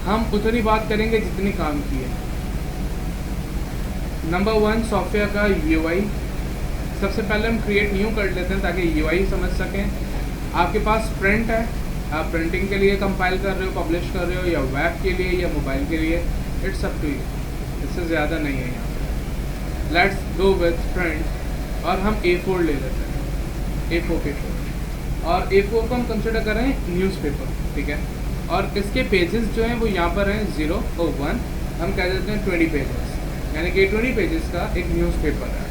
हम उतनी बात करेंगे जितनी काम की है। नंबर 1 सॉफ्टवेयर का यूआई। सबसे पहले हम क्रिएट न्यू कर लेते हैं ताकि यूआई समझ सकें। आपके पास प्रिंट है, आप प्रिंटिंग के लिए कंपाइल कर रहे हो, पब्लिश कर रहे हो, या वेब के लिए या मोबाइल के लिए, इट्स अप टू यू, इससे ज़्यादा नहीं है यहाँ पे। लेट्स गो विथ प्रिंट और हम A4 ले लेते हैं, A4 पेपर। और A4 को हम कंसिडर कर रहे हैं न्यूज़पेपर, ठीक है। और इसके पेजेस जो हैं वो यहाँ पर हैं 0 और 1, हम कह देते हैं 20 पेजेस, यानी कि 20 पेजेस का एक न्यूज़पेपर है।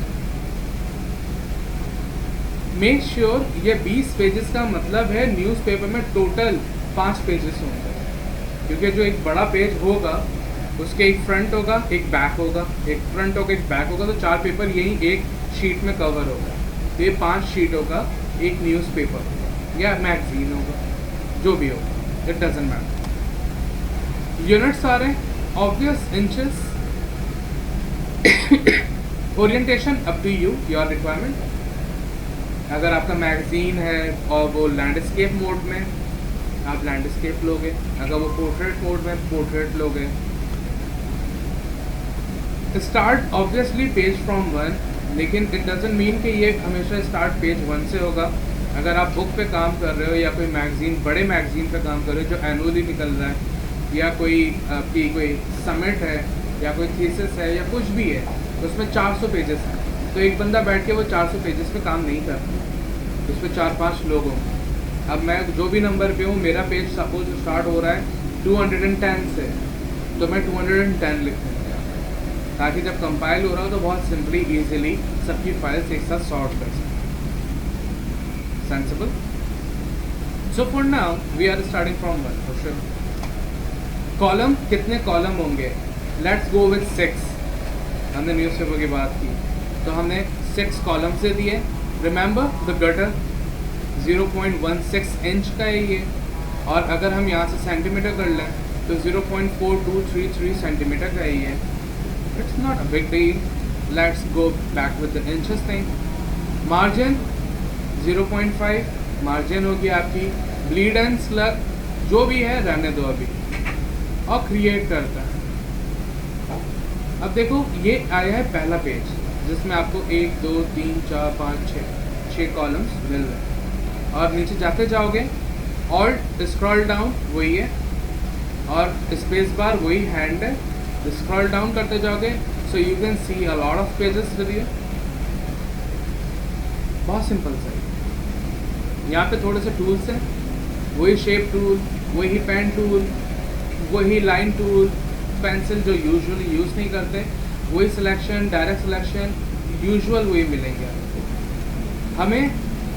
मेक श्योर ये 20 पेजेस का मतलब है न्यूज़पेपर में टोटल 5 पेजेस होंगे, क्योंकि जो एक बड़ा पेज होगा उसके एक फ्रंट होगा, एक बैक होगा, एक फ्रंट होगा, एक बैक होगा, तो 4 पेपर यही एक शीट में कवर होगा। तो ये 5 शीटों का एक न्यूज़पेपर होगा या मैगजीन होगा, जो भी होगा, इट डजेंट मैटर। यूनिट्स आ रहे हैं obvious, inches. Orientation up to you, your requirement. अगर आपका मैगजीन है और वो लैंडस्केप मोड में, आप लैंडस्केप लोगे। अगर वो पोर्ट्रेट मोड में, पोर्ट्रेट लोगे। स्टार्ट ऑब्वियसली पेज फ्रॉम 1, लेकिन इट डजेंट मीन कि ये हमेशा स्टार्ट पेज 1 से होगा। अगर आप बुक पे काम कर रहे हो या कोई मैगजीन, बड़े मैगजीन पे काम कर रहे हो जो एनुअली निकल रहा है, या कोई आपकी कोई समिट है या कोई थीसिस है या कुछ भी है, तो उसमें 400 पेजेस हैं, तो एक बंदा बैठ के वो 400 पेजेस पे काम नहीं करता, उस पर 4-5 लोग होंगे। अब मैं जो भी नंबर पे हूँ, मेरा पेज सपोज स्टार्ट हो रहा है 210 से, तो मैं 210 लिख दूँगा, ताकि जब कंपाइल हो रहा हो तो बहुत सिंपली ईजिली सबकी फाइल्स एक साथ सॉर्ट कर सकें। Sensible? So for now we are starting from 1 for sure. Column, कितने कॉलम होंगे? Let's go with 6। हमने न्यूज़पेपर की बात की तो हमने 6 कॉलम से दिए। रिमेंबर द गटर 0.16 इंच का है ये, और अगर हम यहाँ से सेंटीमीटर कर लें तो 0.4233 सेंटीमीटर का है ये। It's not a big deal. Let's go back with the inches thing. Margin 0.5 margin होगी आपकी। ब्लीड एंड स्लग जो भी है रहने दो अभी, और क्रिएट करता है। अब देखो ये आया है पहला पेज, जिसमें आपको 1 2 3 4 5 6 कॉलम्स मिल रहे हैं, और नीचे जाते जाओगे ऑल्ट स्क्रॉल डाउन वही है, और स्पेस बार वही हैंड है, स्क्रॉल डाउन करते जाओगे so you can see a lot of pages with you. बहुत सिंपल सा है। यहाँ पे थोड़े से टूल्स हैं, वही शेप टूल, वही पेन टूल, वही लाइन टूल, पेंसिल जो यूजुअली यूज़ नहीं करते, वही सिलेक्शन, डायरेक्ट सिलेक्शन, यूजुअल वही मिलेंगे आपको। हमें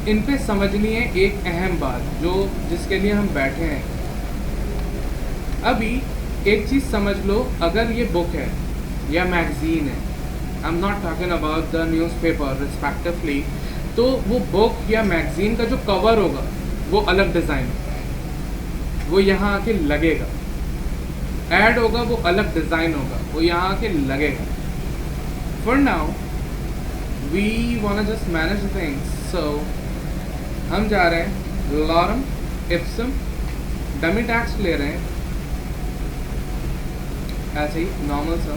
इन पे समझनी है एक अहम बात, जो जिसके लिए हम बैठे हैं। अभी एक चीज़ समझ लो, अगर ये बुक है या मैगजीन है, I am not talking about the newspaper respectively, तो वो बुक या मैगजीन का जो कवर होगा वो अलग डिज़ाइन, वो यहाँ आके लगेगा। ऐड होगा वो अलग डिज़ाइन होगा, वो यहाँ आके लगेगा। For now we want just manage things, so हम जा रहे हैं लॉरम इप्सम, डमी टैक्स ले रहे हैं ऐसे ही नॉर्मल सा,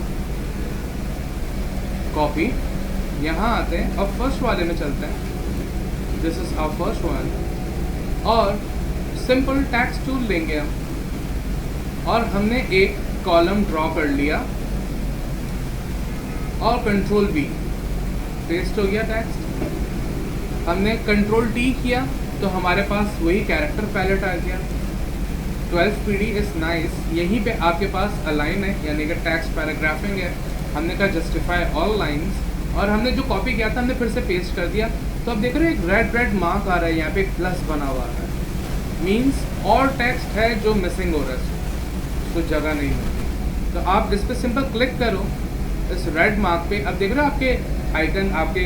कॉपी। यहाँ आते हैं और फर्स्ट वाले में चलते हैं, this is our first one, और सिंपल टैक्स टूल लेंगे हम, और हमने एक कॉलम ड्रॉ कर लिया, और कंट्रोल V, पेस्ट हो गया टेक्स्ट। हमने कंट्रोल T किया तो हमारे पास वही कैरेक्टर पैलेट आ गया। 12 PD इज़ नाइस। यहीं पे आपके पास अलाइन है, यानी कि टेक्स्ट पैराग्राफिंग है। हमने कहा जस्टिफाई ऑल लाइंस, और हमने जो कॉपी किया था हमने फिर से पेस्ट कर दिया। तो अब देख रहे हो एक रेड मार्क आ रहा है, यहाँ पे एक प्लस बना हुआ है, मीन्स और टेक्स्ट है जो मिसिंग हो रहा है, तो जगह नहीं मिलती। तो आप इस पर सिंपल क्लिक करो इस रेड मार्क पे। अब देख रहे हो आपके आइकन, आपके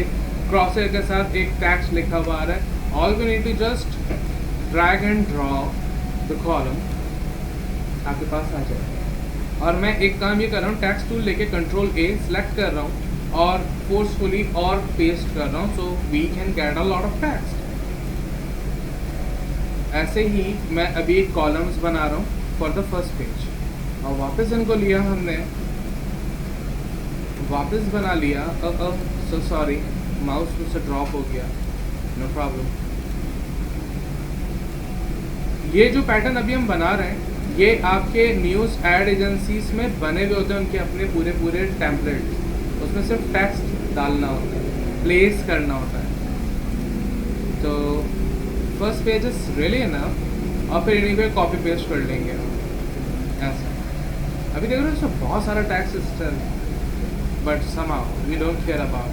क्रॉसर के साथ एक टेक्स्ट लिखा हुआ आ रहा है। All we need to just drag and draw the column, आपके पास आ जाएगा। और मैं एक काम ये कर रहा हूँ, टेक्स्ट टूल लेके कंट्रोल A सेलेक्ट कर रहा हूँ और फोर्सफुली और पेस्ट कर रहा हूँ, so we can get a lot of text. ऐसे ही मैं अभी एक कॉलम्स बना रहा हूँ फॉर द फर्स्ट पेज, और वापस इनको लिया हमने, वापस बना लिया। सो सॉरी, माउस मुझसे ड्रॉप हो गया, नो प्रॉब्लम। ये जो पैटर्न अभी हम बना रहे हैं, ये आपके न्यूज़ एड एजेंसीज में बने हुए होते हैं, उनके अपने पूरे पूरे टेम्पलेट। उसमें सिर्फ टेक्स्ट डालना होता है, प्लेस करना होता है। तो first page is really enough, और फिर इन्हीं पे कॉपी पेस्ट कर लेंगे ऐसा। अभी देख रहे हो इसमें बहुत सारा text system, but somehow we don't care about.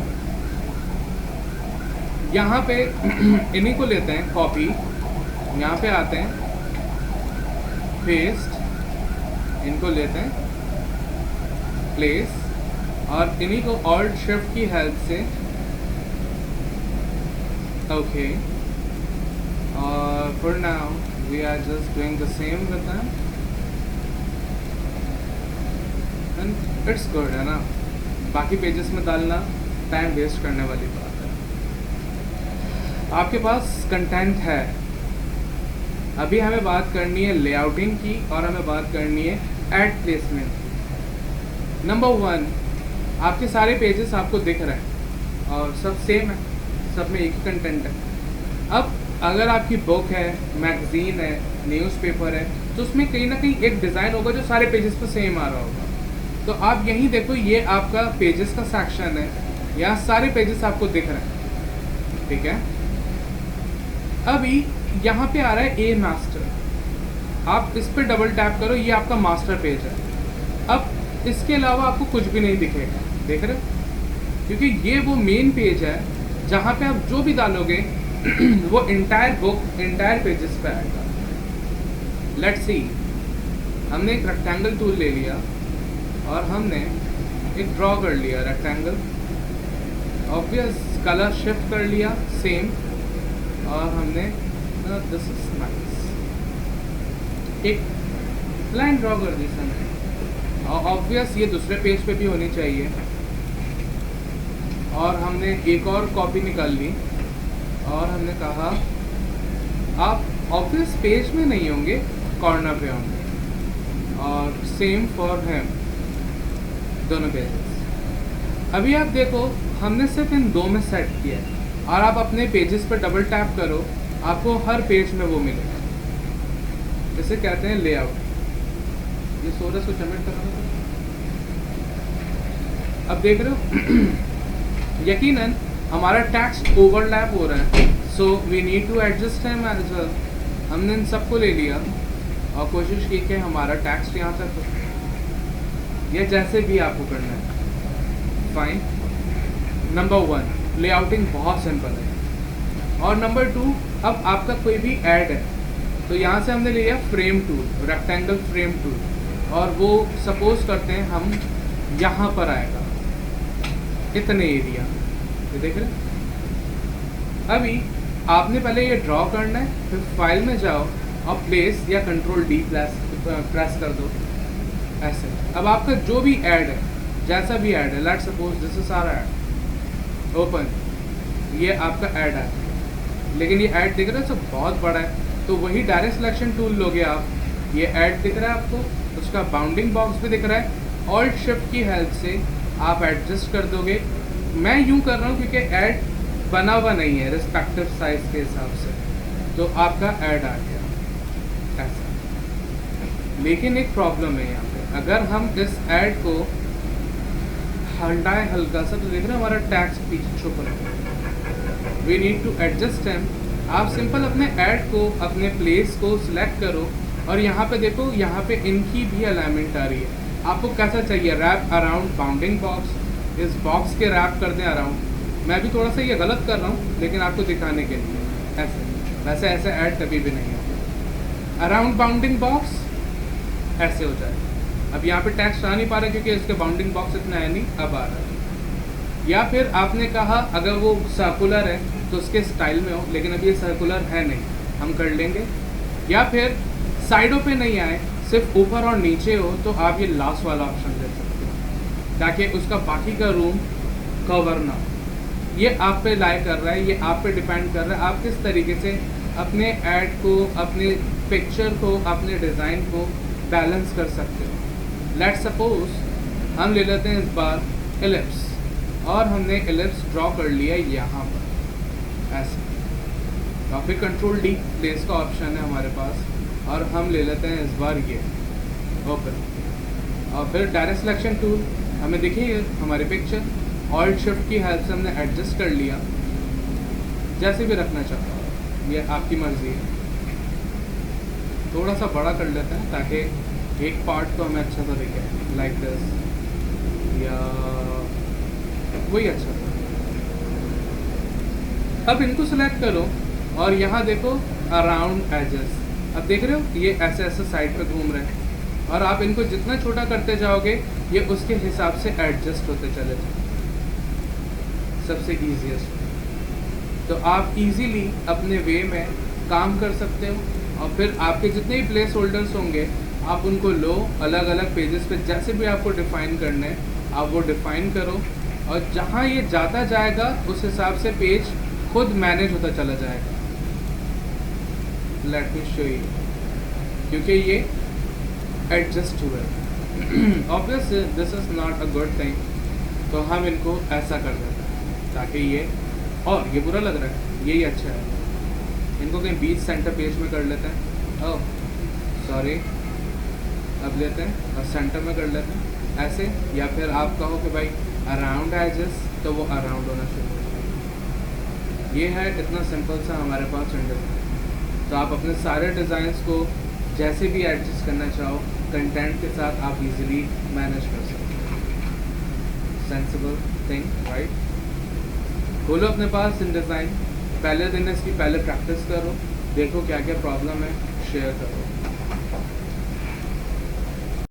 यहाँ पे इन्हीं को लेते हैं कॉपी, यहाँ पे आते हैं पेस्ट, इनको लेते हैं प्लेस, और इन्हीं को ऑल्ट शिफ्ट की हेल्प से ओके, और for now we are just doing the same with them and it's good, है ना। बाकी पेजेस में डालना टाइम वेस्ट करने वाली बात है। आपके पास कंटेंट है, अभी हमें बात करनी है लेआउटिंग की, और हमें बात करनी है एड प्लेसमेंट। नंबर 1, आपके सारे पेजेस आपको दिख रहे हैं और सब सेम है, सब में एक ही कंटेंट है। अब अगर आपकी बुक है, मैगजीन है, न्यूज़पेपर है, तो उसमें कहीं ना कहीं एक डिज़ाइन होगा जो सारे पेजेस पर सेम आ रहा होगा। तो आप यहीं देखो, ये आपका पेजेस का सेक्शन है, यहाँ सारे पेजेस आपको दिख रहे हैं, ठीक है। अभी यहाँ पे आ रहा है ए मास्टर, आप इस पर डबल टैप करो, ये आपका मास्टर पेज है। अब इसके अलावा आपको कुछ भी नहीं दिखेगा, देख रहे हो, क्योंकि ये वो मेन पेज है जहाँ पे आप जो भी डालोगे वो इंटायर बुक, इंटायर पेजेस पे आएगा। लेट्स सी, हमने एक रेक्टेंगल टूल ले लिया और हमने एक ड्रॉ कर लिया रेक्टेंगल, ऑब्वियस कलर शिफ्ट कर लिया सेम, और हमने दिस इज नाइस, एक लाइन ड्रॉ कर दी हमने, और ऑब्वियस ये दूसरे पेज पे भी होनी चाहिए। और हमने एक और कॉपी निकाल ली और हमने कहा आप ऑब्वियस पेज में नहीं होंगे, कॉर्नर पे होंगे, और सेम फॉर हिम, दोनों पेजेस। अभी आप देखो, हमने सिर्फ इन दो में सेट किया है, और आप अपने पेजेस पर डबल टैप करो, आपको हर पेज में वो मिलेगा। इसे कहते हैं लेआउट। ये सोरस को सबमिट करना। अब देख रहे हो यकीनन हमारा टेक्स्ट ओवरलैप हो रहा है, so we need to adjust him as well. हमने इन सबको ले लिया और कोशिश की कि हमारा टेक्स्ट यहाँ तक हो, या जैसे भी आपको करना है, फाइन। नंबर 1, लेआउटिंग बहुत सिंपल है। और नंबर 2, अब आपका कोई भी ऐड है, तो यहाँ से हमने लिया frame tool, rectangle frame tool, और वो सपोज करते हैं हम यहाँ पर आएगा, इतने एरिया, ये देख रहे हैं। अभी आपने पहले ये ड्रॉ करना है, फिर फाइल में जाओ और प्लेस या कंट्रोल डी प्रेस कर दो, ऐसे। अब आपका जो भी ऐड है, जैसा भी ऐड है, let's suppose this is our ad, open, ये आपका ऐड है, लेकिन ये ऐड दिख रहा है सब बहुत बड़ा है, तो वही डायरेक्ट सिलेक्शन टूल लोगे आप, ये ऐड दिख रहा है आपको, उसका बाउंडिंग बॉक्स भी दिख रहा है, ऑल्ट शिफ्ट की हेल्प से आप एडजस्ट कर दोगे। मैं यूँ कर रहा हूँ क्योंकि ऐड बना हुआ नहीं है रिस्पेक्टिव साइज के हिसाब से, तो आपका ऐड आ गया ऐसा। लेकिन एक प्रॉब्लम है यहाँ पे, अगर हम इस ऐड को हटाएं हल्का सा, तो देख रहे हैं हमारा टैक्स पीछे छुप रहा है। We need to adjust him. आप सिंपल अपने ऐड को, अपने प्लेस को सिलेक्ट करो, और यहाँ पे देखो, यहाँ पे इनकी भी अलाइनमेंट आ रही है। आपको कैसा चाहिए, रैप अराउंड बाउंडिंग बॉक्स, इस बॉक्स के रैप कर दें अराउंड। मैं भी थोड़ा सा ये गलत कर रहा हूँ, लेकिन आपको दिखाने के लिए, ऐसे वैसे ऐसे ऐड कभी भी नहीं होता। अराउंड बाउंडिंग बॉक्स ऐसे हो जाए। अब यहाँ पे टेक्स्ट आ नहीं पा रहा क्योंकि इसके बाउंडिंग बॉक्स इतना है नहीं, अब आ रहा है। या फिर आपने कहा अगर वो सर्कुलर है तो उसके स्टाइल में हो, लेकिन अभी ये सर्कुलर है नहीं, हम कर लेंगे। या फिर साइडों पे नहीं आए, सिर्फ ऊपर और नीचे हो, तो आप ये लास्ट वाला ऑप्शन ले सकते हो, ताकि उसका बाकी का रूम कवर ना हो। ये आप पे लाई कर रहा है, ये आप पे डिपेंड कर रहा है, आप किस तरीके से अपने ऐड को, अपने पिक्चर को, अपने डिज़ाइन को बैलेंस कर सकते हो। लेट सपोज हम ले लेते हैं इस बार एलिप्स, और हमने एलिप्स ड्रॉ कर लिया यहाँ पर ऐसे, और फिर कंट्रोल डी प्लेस का ऑप्शन है हमारे पास, और हम ले लेते हैं इस बार ये ओपन, और फिर डायरेक्ट सिलेक्शन टूल हमें देखिए हमारी पिक्चर ऑल्ट शिफ्ट की हेल्प से हमने एडजस्ट कर लिया, जैसे भी रखना चाहता हूँ ये आपकी मर्ज़ी है। थोड़ा सा बड़ा कर लेते हैं ताकि एक पार्ट तो हमें अच्छा सा दिखे, लाइक दिस, या वही अच्छा था। अब इनको सेलेक्ट करो और यहाँ देखो अराउंड एजेस, अब देख रहे हो ये ऐसे ऐसे साइड पे घूम रहे हैं, और आप इनको जितना छोटा करते जाओगे ये उसके हिसाब से एडजस्ट होते चले जाओ। सबसे ईजीएस्ट, तो आप इजीली अपने वे में काम कर सकते हो, और फिर आपके जितने भी प्लेस होल्डर्स होंगे आप उनको लो, अलग अलग पेजेस पे जैसे भी आपको डिफ़ाइन करने हैं आप वो डिफ़ाइन करो, और जहाँ ये जाता जाएगा उस हिसाब से पेज खुद मैनेज होता चला जाएगा। लेट मी शो यू, क्योंकि ये एडजस्ट हुआ है। Obvious this is not a good thing, तो हम इनको ऐसा कर देते हैं ताकि ये, और ये बुरा लग रहा है, यही अच्छा है। इनको कहीं बीच सेंटर पेज में कर लेते हैं, ओह सॉरी, अब लेते हैं और सेंटर में कर लेते हैं ऐसे, या फिर आप कहो कि भाई अराउंड एजेस, तो वो अराउंड होना शुरू हो जाए। ये है, इतना सिंपल सा हमारे पास डिज़ाइन। तो आप अपने सारे डिज़ाइंस को जैसे भी एडजस्ट करना चाहो कंटेंट के साथ आप इजीली मैनेज कर सकते हो। Sensible thing, right? खोलो अपने पास इन डिज़ाइन, पहले दिन इसकी पहले प्रैक्टिस करो, देखो क्या क्या प्रॉब्लम है, शेयर करो।